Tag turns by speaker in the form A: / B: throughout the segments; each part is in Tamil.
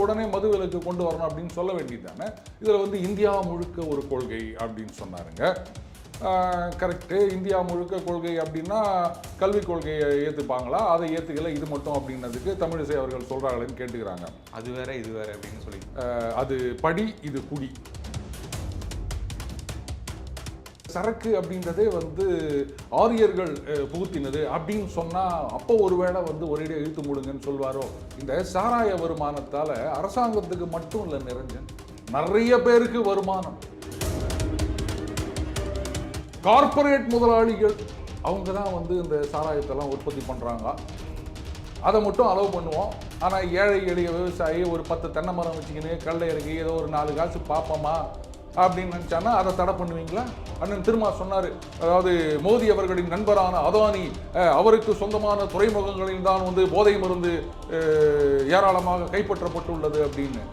A: உடனே மது விலக்கு கொண்டு வரணும் அப்படின்னு சொல்ல வேண்டியது தானே. இதில் வந்து இந்தியா முழுக்க ஒரு கொள்கை அப்படின்னு சொன்னாருங்க. கரெக்டு. இந்தியா முழுக்க கொள்கை அப்படின்னா கல்விக் கொள்கையை ஏற்றுப்பாங்களா, அதை ஏற்றுக்கல இது மட்டும் அப்படின்னதுக்கு தமிழிசை அவர்கள் சொல்கிறாங்களேன்னு கேட்டுக்கிறாங்க.
B: அது வேற இது வேற அப்படின்னு சொல்லி
A: அது படி இது குடி. சரக்கு அப்படின்றதே வந்து ஆரியர்கள் புகுத்தினது அப்படின்னு சொன்னால் அப்போ ஒருவேளை வந்து ஒரேடியாக இழுத்து மூடுங்கன்னு சொல்வாரோ. இந்த சாராய வருமானத்தால் அரசாங்கத்துக்கு மட்டும் இல்லை நிரஞ்சன், நிறைய பேருக்கு வருமானம். கார்பரேட் முதலாளிகள் அவங்க தான் வந்து இந்த சாராயத்தெல்லாம் உற்பத்தி பண்ணுறாங்க. அதை மட்டும் அலோவ் பண்ணுவோம். ஆனால் ஏழை எளிய விவசாயி ஒரு 10 தென்னை மரம் வச்சுக்கின்னு கல்லை இறக்கி ஏதோ ஒரு 4 காசு பார்ப்போமா அப்படின்னு நினச்சானா அதை தடை பண்ணுவீங்களா? அண்ணன் திருமா சொன்னார், அதாவது மோடி அவர்களின் நண்பரான அதானி அவருக்கு சொந்தமான துறைமுகங்களில் தான் வந்து போதை மருந்து ஏராளமாக கைப்பற்றப்பட்டுள்ளது அப்படின்னு.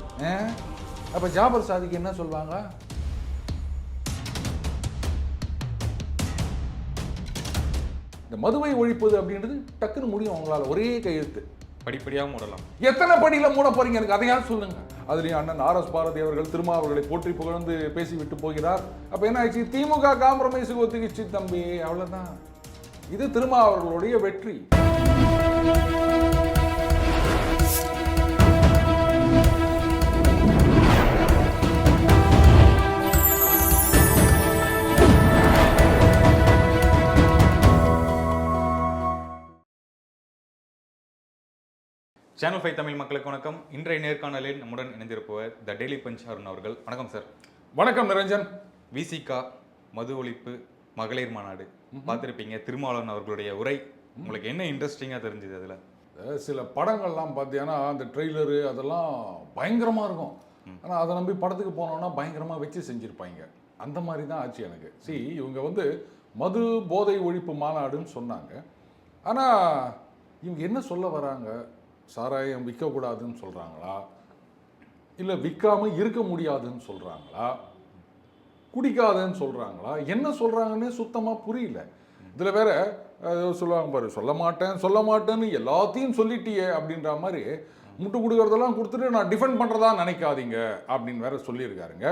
A: அப்போ ஜாபர் சாதிக்கு என்ன சொல்வாங்க? இந்த மதுவை ஒழிப்பது அப்படின்றது டக்குன்னு முடியும் அவங்களால, ஒரே கையெழுத்து.
B: படிப்படியாக மூடலாம்.
A: எத்தனை படியில் மூட போறீங்க எனக்கு அதையாவது சொல்லுங்க. அதுலேயும் அண்ணன் RS பாரதி அவர்கள் திருமா அவர்களை போற்றி புகழ்ந்து பேசிவிட்டு போகிறார். அப்போ என்ன ஆச்சு? திமுக காம்ப்ரமைஸுக்கு ஒத்துக்கிச்சு தம்பி, அவ்வளோதான். இது திருமா அவர்களுடைய வெற்றி.
B: சேனல் 5 தமிழ் மக்களுக்கு வணக்கம். இன்றைய நேர்காணலில் நம்முடன் இணைந்திருப்பவர் த டெய்லி பஞ்ச் அருண் அவர்கள். வணக்கம் சார்.
A: வணக்கம் நிரஞ்சன்.
B: விசிகா மது ஒழிப்பு மகளிர் மாநாடு பார்த்துருப்பீங்க. திருமாவளவன் அவர்களுடைய உரை உங்களுக்கு என்ன இன்ட்ரெஸ்டிங்காக தெரிஞ்சுது? அதில்
A: சில படங்கள்லாம் பார்த்தீங்கன்னா அந்த ட்ரெய்லரு அதெல்லாம் பயங்கரமாக இருக்கும். ஆனால் அதை நம்பி படத்துக்கு போனோன்னா பயங்கரமாக வச்சு செஞ்சுருப்பாங்க. அந்த மாதிரி தான் ஆச்சு எனக்கு. இவங்க வந்து மது போதை ஒழிப்பு மாநாடுன்னு சொன்னாங்க. ஆனால் இவங்க என்ன சொல்ல வராங்க? சாராயம் விற்கக்கூடாதுன்னு சொல்கிறாங்களா, இல்லை விற்காமல் இருக்க முடியாதுன்னு சொல்கிறாங்களா, குடிக்காதுன்னு சொல்கிறாங்களா, என்ன சொல்கிறாங்கன்னே சுத்தமாக புரியல. இதில் வேற சொல்லுவாங்க பாரு, சொல்ல மாட்டேன்னு எல்லாத்தையும் சொல்லிட்டியே அப்படின்ற மாதிரி முட்டு கொடுக்கறதெல்லாம் கொடுத்துட்டு நான் டிஃபெண்ட் பண்ணுறதா நினைக்காதீங்க அப்படின்னு வேற சொல்லியிருக்காருங்க.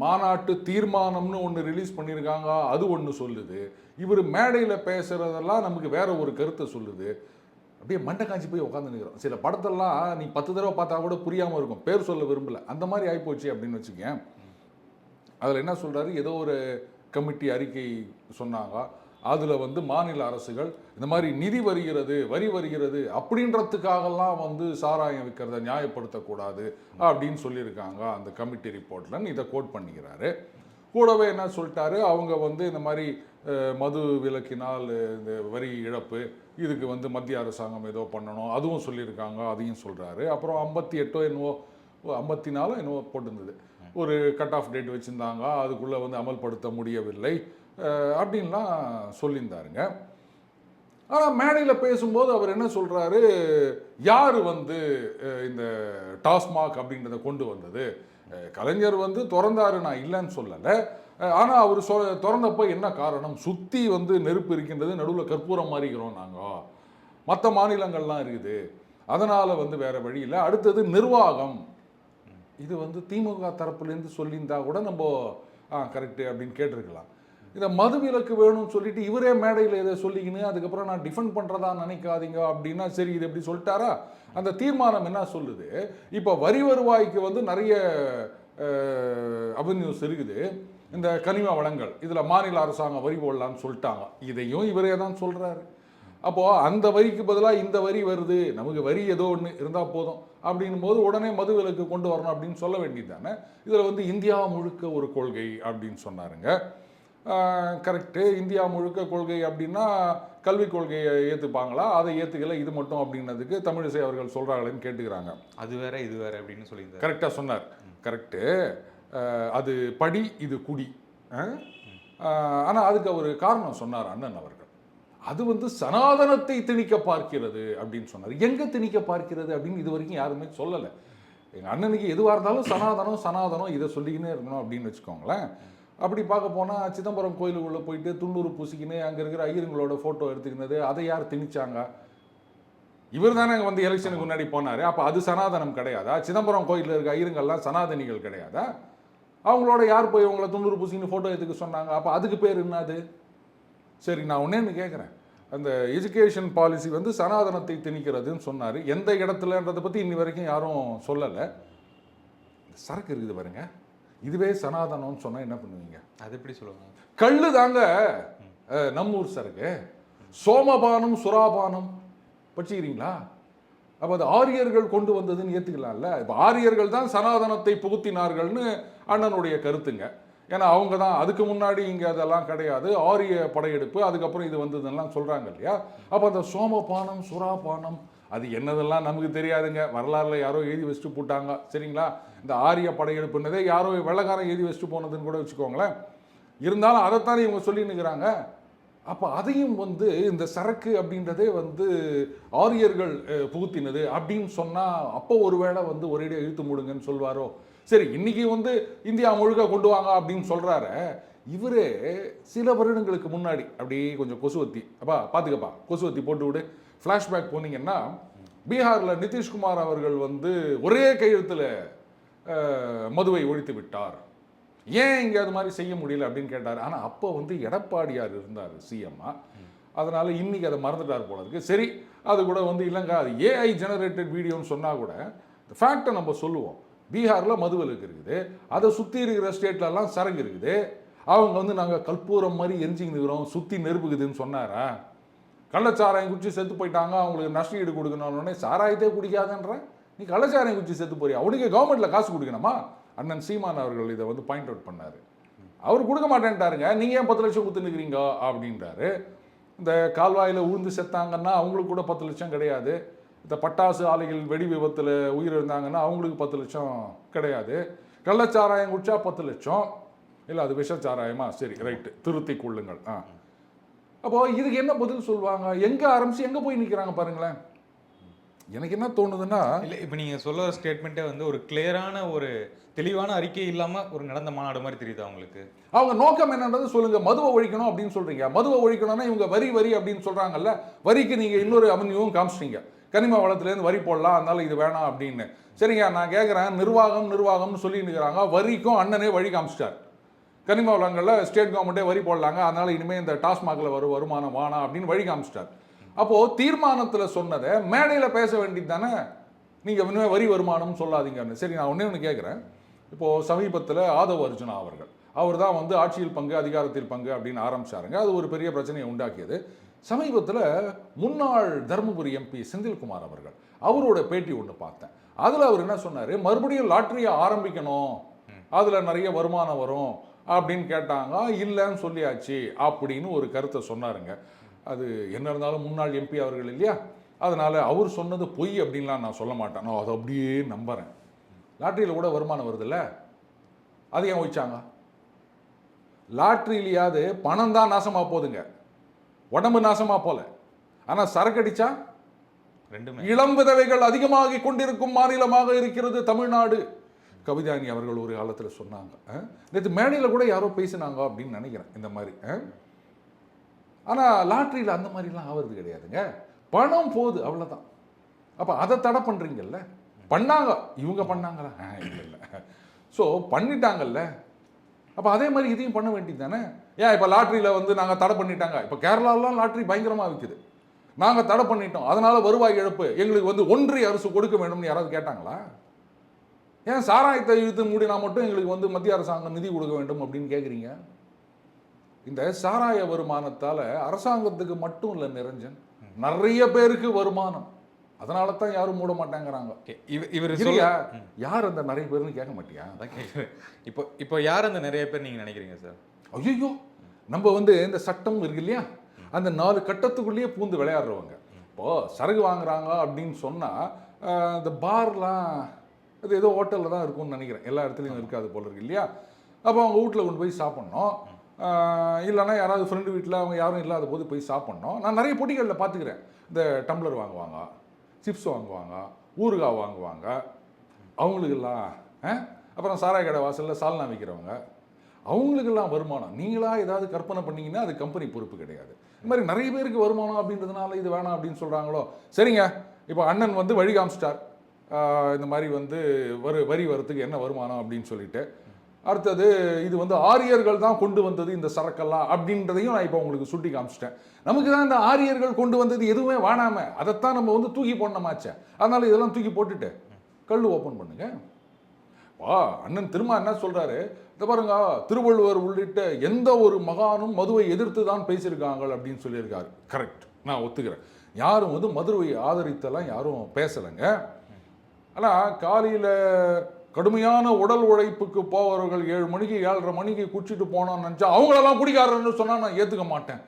A: மாநாட்டு தீர்மானம்னு ஒன்று ரிலீஸ் பண்ணியிருக்காங்க, அது ஒன்று சொல்லுது. இவர் மேடையில் பேசுகிறதெல்லாம் நமக்கு வேற ஒரு கருத்தை சொல்லுது. அப்படியே மண்டை காஞ்சி போய் உட்காந்துருக்கிறோம். சில படத்தெல்லாம் நீ 10 தடவை பார்த்தா கூட புரியாமல் இருக்கும், பேர் சொல்ல விரும்பல, அந்த மாதிரி ஆகிப்போச்சு அப்படின்னு வச்சுக்கேன். அதில் என்ன சொல்கிறாரு, ஏதோ ஒரு கமிட்டி அறிக்கை சொன்னாங்க. அதில் வந்து மாநில அரசுகள் இந்த மாதிரி நிதி வரி வருகிறது அப்படின்றதுக்காகலாம் வந்து சாராயம் விற்கிறத நியாயப்படுத்தக்கூடாது அப்படின்னு சொல்லியிருக்காங்க அந்த கமிட்டி ரிப்போர்ட்டில். இதை கோட் பண்ணிக்கிறாரு. கூடவே என்ன சொல்லிட்டாரு, அவங்க வந்து இந்த மாதிரி மது விலக்கினால் இந்த வரி இழப்பு இதுக்கு வந்து மத்திய அரசாங்கம் ஏதோ பண்ணணும் அதுவும் சொல்லியிருக்காங்க, அதையும் சொல்கிறாரு. அப்புறம் 58 என்னவோ 54 என்னவோ போட்டிருந்தது, ஒரு கட் ஆஃப் டேட் வச்சுருந்தாங்க, அதுக்குள்ளே வந்து அமல்படுத்த முடியவில்லை அப்படின்லாம் சொல்லியிருந்தாருங்க. ஆனால் மேடையில் பேசும்போது அவர் என்ன சொல்கிறாரு, யார் வந்து இந்த டாஸ்மாக் அப்படின்றத கொண்டு வந்தது? கலைஞர் வந்து திறந்தாரு, நான் இல்லைன்னு சொல்லலை. ஆனால் அவர் திறந்தப்போ என்ன காரணம்? சுற்றி வந்து நெருப்பு இருக்கின்றது, நடுவில் கற்பூரம் மாறிக்கிறோம் நாங்கள், மற்ற மாநிலங்கள்லாம் இருக்குது, அதனால் வந்து வேறு வழி இல்லை. அடுத்தது நிர்வாகம், இது வந்து திமுக தரப்புலேருந்து சொல்லியிருந்தா கூட நம்ம கரெக்டு அப்படின்னு கேட்டிருக்கலாம். இந்த மது விலக்கு வேணும்னு சொல்லிட்டு இவரே மேடையில் இதை சொல்லிக்கின்னு அதுக்கப்புறம் நான் டிஃபெண்ட் பண்ணுறதா நினைக்காதீங்க அப்படின்னா சரி, இது எப்படி சொல்லிட்டாரா? அந்த தீர்மானம் என்ன சொல்லுது, இப்போ வரி வருவாய்க்கு வந்து நிறைய அவென்யூஸ் இருக்குது, இந்த கனிம வளங்கள் இதில் மாநில அரசாங்கம் வரி போடலான்னு சொல்லிட்டாங்க. இதையும் இவரே தான் சொல்கிறாரு. அப்போது அந்த வரிக்கு பதிலாக இந்த வரி வருது, நமக்கு வரி ஏதோ ஒன்று இருந்தால் போதும் அப்படின்னும் போது உடனே மது விலக்கு கொண்டு வரணும் அப்படின்னு சொல்ல வேண்டியது தானே. இதில் வந்து இந்தியா முழுக்க ஒரு கொள்கை அப்படின்னு சொன்னாருங்க. கரெக்டு. இந்தியா முழுக்க கொள்கை அப்படின்னா கல்விக் கொள்கையை ஏற்றுப்பாங்களா, அதை ஏற்றுக்கல இது மட்டும் அப்படின்னதுக்கு தமிழிசை அவர்கள் சொல்கிறாங்களேன்னு கேட்டுக்கிறாங்க.
B: அது வேற இது வேற அப்படின்னு சொல்லியிருந்தார்.
A: கரெக்டாக சொன்னார். கரெக்டு. அது படி இது குடி. ஆனால் அதுக்கு அவர் காரணம் சொன்னார் அண்ணன் அவர்கள். அது வந்து சனாதனத்தை திணிக்க பார்க்கிறது அப்படின்னு சொன்னார். எங்கே திணிக்க பார்க்கிறது அப்படின்னு இது வரைக்கும் யாருமே சொல்லலை. எங்கள் அண்ணனுக்கு எதுவாக இருந்தாலும் சனாதனம் இதை சொல்லிக்கினே இருக்கணும் அப்படின்னு வச்சுக்கோங்களேன். அப்படி பார்க்க போனால் சிதம்பரம் கோயிலுக்குள்ளே போயிட்டு துண்ணூறு பூசிக்கின்னு அங்கே இருக்கிற ஐயருங்களோட ஃபோட்டோ எடுத்துக்கினது அதை யார் திணிச்சாங்க? இவர் தானே வந்து எலெக்ஷனுக்கு முன்னாடி போனார். அப்போ அது சனாதனம் கிடையாதா? சிதம்பரம் கோயிலில் இருக்க ஐயருங்கள்லாம் சனாதனிகள் கிடையாதா? அவங்களோட யார் போய் உங்களை துண்ணூறு பூசின்னு ஃபோட்டோ எடுத்துக்க சொன்னாங்க? அப்போ அதுக்கு பேர் என்னது? சரி, நான் ஒன்னேன்னு கேட்குறேன். அந்த எஜுகேஷன் பாலிசி வந்து சனாதனத்தை திணிக்கிறதுன்னு சொன்னார். எந்த இடத்துலன்றதை பற்றி இன்னி வரைக்கும் யாரும் சொல்லலை. சரக்கு இருக்குது பாருங்க, இதுவே சனாதனம்னு சொன்னால் என்ன பண்ணுவீங்க?
B: அது எப்படி சொல்லுவாங்க?
A: கள்ளு தாங்க நம்ம ஊர் சரக்கு. சோமபானம் சுறாபானம் படிச்சுக்கிறீங்களா? அப்போ அது ஆரியர்கள் கொண்டு வந்ததுன்னு ஏற்றுக்கலாம்ல. இப்போ ஆரியர்கள் தான் சனாதனத்தை புகுத்தினார்கள்னு அண்ணனுடைய கருத்துங்க. ஏன்னா அவங்க தான் அதுக்கு முன்னாடி இங்கே அதெல்லாம் கிடையாது, ஆரிய படையெடுப்பு, அதுக்கப்புறம் இது வந்ததுன்னெலாம் சொல்கிறாங்க இல்லையா? அப்போ அந்த சோமபானம் சுறாபானம் அது என்னதெல்லாம் நமக்கு தெரியாதுங்க. வரலாறுல யாரோ எழுதி வச்சுட்டு போட்டாங்க, சரிங்களா? இந்த ஆரிய படையெடுப்புன்னதே யாரோ வெள்ளக்காரன் எழுதி வச்சுட்டு போனதுன்னு கூட வச்சுக்கோங்களேன். இருந்தாலும் அதைத்தானே இவங்க சொல்லின்னுக்கிறாங்க. அப்போ அதையும் வந்து இந்த சரக்கு அப்படின்றதே வந்து ஆரியர்கள் புகுத்தினது அப்படின்னு சொன்னால் அப்போ ஒருவேளை வந்து ஒரேடியாக இழுத்து மூடுங்கன்னு சொல்வாரோ? சரி, இன்னைக்கு வந்து இந்தியா முழுக்க கொண்டு வாங்க அப்படின்னு சொல்கிறாரு இவரே. சில வருடங்களுக்கு முன்னாடி அப்படியே கொஞ்சம் கொசுவத்தி, அப்பா பார்த்துக்கப்பா கொசுவத்தி போட்டு விடு, ஃப்ளாஷ்பேக் போனீங்கன்னா பீகாரில் நிதிஷ்குமார் அவர்கள் வந்து ஒரே கையெழுத்தில் மதுவை ஒழித்து விட்டார். ஏன் இங்கே அது மாதிரி செய்ய முடியல அப்படின்னு கேட்டார். ஆனால் அப்போ வந்து எடப்பாடியார் இருந்தார் சிஎம்மா, அதனால் இன்றைக்கி அதை மறந்துட்டார் போல இருக்கு. சரி, அது கூட வந்து இல்லைங்க அது ஏஐ ஜெனரேட்டட் வீடியோன்னு சொன்னால் கூட இந்த ஃபேக்டை நம்ம சொல்லுவோம். பீகாரில் மதுவிலக்கு இருக்குது, அதை சுற்றி இருக்கிற ஸ்டேட்லலாம் சரக்கு இருக்குது. அவங்க வந்து நாங்கள் கற்பூரம் மாதிரி எரிஞ்சிங்கிறோம், சுற்றி நெருப்புக்குதுன்னு சொன்னாரா? கள்ளச்சாராயம் குடிச்சு செத்து போயிட்டாங்க, அவங்களுக்கு நஷ்ட ஈடு கொடுக்கணும்னே சாராயத்தே குடிக்காதன்ற நீ கள்ளச்சாராயம் குடிச்சு செத்து போறியா? அவனுக்கு கவர்மெண்ட்டில் காசு கொடுக்கணுமா? அண்ணன் சீமான் அவர்கள் இதை வந்து பாயிண்ட் அவுட் பண்ணார். அவர் கொடுக்க மாட்டேன்ட்டாருங்க. நீங்கள் ஏன் 10 லட்சம் கொடுத்துன்னுக்கிறீங்க அப்படின்றாரு. இந்த கால்வாயில் உழுந்து செத்தாங்கன்னா அவங்களுக்கு கூட 10 லட்சம் கிடையாது. இந்த பட்டாசு ஆலைகள் வெடி விபத்தில் உயிரிழந்தாங்கன்னா அவங்களுக்கு 10 லட்சம் கிடையாது. கள்ளச்சாராயம் குடிச்சா 10 லட்சம். இல்லை அது விஷச்சாராயமா? சரி, ரைட்டு, திருத்தி கொள்ளுங்கள். அப்போ இதுக்கு என்ன பதில் சொல்லுவாங்க? எங்கே ஆரம்பிச்சு எங்கே போய் நிற்கிறாங்க பாருங்களேன். எனக்கு என்ன தோணுதுன்னா,
B: இல்லை இப்போ நீங்கள் சொல்ல ஸ்டேட்மெண்ட்டே வந்து ஒரு கிளியரான ஒரு தெளிவான அறிக்கை இல்லாமல் ஒரு நடந்த மாநாடு மாதிரி தெரியுது அவங்களுக்கு. அவங்க
A: நோக்கம் என்னன்றது சொல்லுங்க. மதுவை ஒழிக்கணும் அப்படின்னு சொல்றீங்க. மதுவை ஒழிக்கணும்னா இவங்க வரி வரி அப்படின்னு சொல்றாங்கல்ல, வரிக்கு நீங்க இன்னொரு அவன்யூவும் காமிச்சிட்டீங்க. கனிம வளத்துலேருந்து வரி போடலாம், அதனால இது வேணாம் அப்படின்னு. சரிங்க, நான் கேட்குறேன், நிர்வாகம்னு சொல்லி நிற்கிறாங்க. வரிக்கும் அண்ணனே வழி காமிச்சிட்டார். கனிம வளங்களில் ஸ்டேட் கவர்மெண்ட்டே வரி போடலாங்க, அதனால இனிமேல் இந்த டாஸ்மாகில் வருமானம் வேணாம் அப்படின்னு வழி காமிச்சிட்டார். அப்போது தீர்மானத்தில் சொன்னதை மேடையில் பேச வேண்டியது தானே. நீங்கள் இன்னும் வரி வருமானம்னு சொல்லாதீங்கன்னு. சரி, நான் ஒன்று கேட்குறேன். இப்போது சமீபத்தில் ஆதவ் அர்ஜுனா அவர் தான் வந்து ஆட்சியில் பங்கு அதிகாரத்தில் பங்கு அப்படின்னு ஆரம்பிச்சாருங்க. அது ஒரு பெரிய பிரச்சனையை உண்டாக்கியது. சமீபத்தில் முன்னாள் தருமபுரி எம்பி செந்தில்குமார் அவரோட பேட்டி ஒன்று பார்த்தேன். அதில் அவர் என்ன சொன்னார், மறுபடியும் லாட்டரியை ஆரம்பிக்கணும், அதில் நிறைய வருமானம் வரும் அப்படின்னு கேட்டாங்க. இல்லைன்னு சொல்லியாச்சு அப்படின்னு ஒரு கருத்தை சொன்னாருங்க. அது என்ன இருந்தாலும் முன்னாள் எம்பி அவர்கள் இல்லையா, அதனால் அவர் சொன்னது பொய் அப்படின்லாம் நான் சொல்ல மாட்டேன். நான் அதை அப்படியே நம்புகிறேன். லாட்டரியில் கூட வருமானம் வருதுல்ல, அது ஏன் ஒழிச்சாங்க? லாட்டரியிலையாவது பணம் தான் நாசமாக போகுதுங்க, உடம்பு நாசமாக போல. ஆனால் சரக்கடிச்சா
B: ரெண்டுமே.
A: இளம் விதவைகள் அதிகமாகி கொண்டிருக்கும் மாநிலமாக இருக்கிறது தமிழ்நாடு. கவிதானி அவர்கள் ஒரு காலத்தில் சொன்னாங்க. நேற்று மேடையில் கூட யாரோ பேசினாங்க அப்படின்னு நினைக்கிறேன் இந்த மாதிரி. ஆனால் லாட்ரியில் அந்த மாதிரிலாம் ஆகிறது கிடையாதுங்க. பணம் போகுது, அவ்வளோதான். அப்போ அதை தடை பண்ணுறீங்கல்ல. பண்ணாங்க, இவங்க பண்ணாங்களா? இல்லை இல்லை. ஸோ பண்ணிட்டாங்கல்ல, அப்போ அதே மாதிரி இதையும் பண்ண வேண்டியது தானே. ஏன் இப்போ லாட்ரியில் வந்து நாங்கள் தடை பண்ணிட்டாங்க, இப்போ கேரளாலாம் லாட்ரி பயங்கரமாக விற்குது, நாங்கள் தடை பண்ணிட்டோம், அதனால் வருவாய் இழப்பு எங்களுக்கு வந்து ஒன்றிய அரசு கொடுக்க வேண்டும்னு யாராவது கேட்டாங்களா? ஏன் சாராயத்தை இழுத்து மூடினா மட்டும் எங்களுக்கு வந்து மத்திய அரசாங்கம் நிதி கொடுக்க வேண்டும் அப்படின்னு கேட்குறீங்க? இந்த சாராய வருமானத்தால் அரசாங்கத்துக்கு மட்டும் இல்லை நிரஞ்சன், நிறைய பேருக்கு வருமானம். அதனால தான் யாரும் மூட மாட்டேங்கிறாங்க.
B: இவர்
A: யார் அந்த நிறைய பேர்னு கேட்க மாட்டியா?
B: இப்போ யார் அந்த நிறைய பேர் நீங்கள் நினைக்கிறீங்க சார்?
A: ஐயோ, நம்ம வந்து இந்த சட்டம் இருக்கு இல்லையா, அந்த 4 கட்டத்துக்குள்ளேயே பூந்து விளையாடுறவங்க. இப்போது சரகு வாங்குறாங்க அப்படின்னு சொன்னால் இந்த பார்லாம் அது ஏதோ ஹோட்டலில் தான் இருக்கும்னு நினைக்கிறேன், எல்லா இடத்துலையும் இருக்காது போல இருக்கு இல்லையா. அப்போ அவங்க வீட்டில் கொண்டு போய் சாப்பிட்ணும், இல்லைன்னா யாராவது ஃப்ரெண்டு வீட்டில் அவங்க யாரும் இல்லாத போது போய் சாப்பிட்ணும். நான் நிறைய போட்டிகளில் பார்த்துக்கிறேன். இந்த டம்ளர் வாங்குவாங்க, சிப்ஸ் வாங்குவாங்க, ஊறுகாய் வாங்குவாங்க, அவங்களுக்கெல்லாம். அப்புறம் சாராய கடை வாசலில் சால்னா விற்கிறவங்க, அவங்களுக்கெல்லாம் வருமானம். நீங்களாக ஏதாவது கற்பனை பண்ணிங்கன்னா அது கம்பெனி பொறுப்பு கிடையாது. இது மாதிரி நிறைய பேருக்கு வருமானம் அப்படின்றதுனால இது வேணாம் அப்படின்னு சொல்கிறாங்களோ? சரிங்க, இப்போ அண்ணன் வந்து வழி காமிச்சிட்டார், இந்த மாதிரி வந்து வரி வரத்துக்கு என்ன வருமானம் அப்படின்னு சொல்லிட்டு. அடுத்தது இது வந்து ஆரியர்கள் தான் கொண்டு வந்தது இந்த சரக்கெல்லாம் அப்படின்றதையும் நான் இப்போ உங்களுக்கு சுட்டி காமிச்சிட்டேன். நமக்கு தான் இந்த ஆரியர்கள் கொண்டு வந்தது எதுவுமே வாணாம அதைத்தான் நம்ம வந்து தூக்கி போடணுமாச்சே. அதனால இதெல்லாம் தூக்கி போட்டுட்டு கல் ஓப்பன் பண்ணுங்க. அண்ணன் திரும்ப என்ன சொல்றாரு, இதை பாருங்க, திருவள்ளுவர் உள்ளிட்ட எந்த ஒரு மகானும் மதுவை எதிர்த்து தான் பேசியிருக்காங்க அப்படின்னு சொல்லியிருக்காரு. கரெக்ட், நான் ஒத்துக்கிறேன். யாரும் வந்து மதுவை ஆதரித்தெல்லாம் யாரும் பேசலைங்க. ஆனால் காலையில் கடுமையான உடல் உழைப்புக்கு போவர்கள் 7 மணிக்கு 7:30 மணிக்கு குடிச்சிட்டு போனோம்னு நினச்சா அவங்களெல்லாம் குடிக்காரன்னு சொன்னால் நான் ஏற்றுக்க மாட்டேன்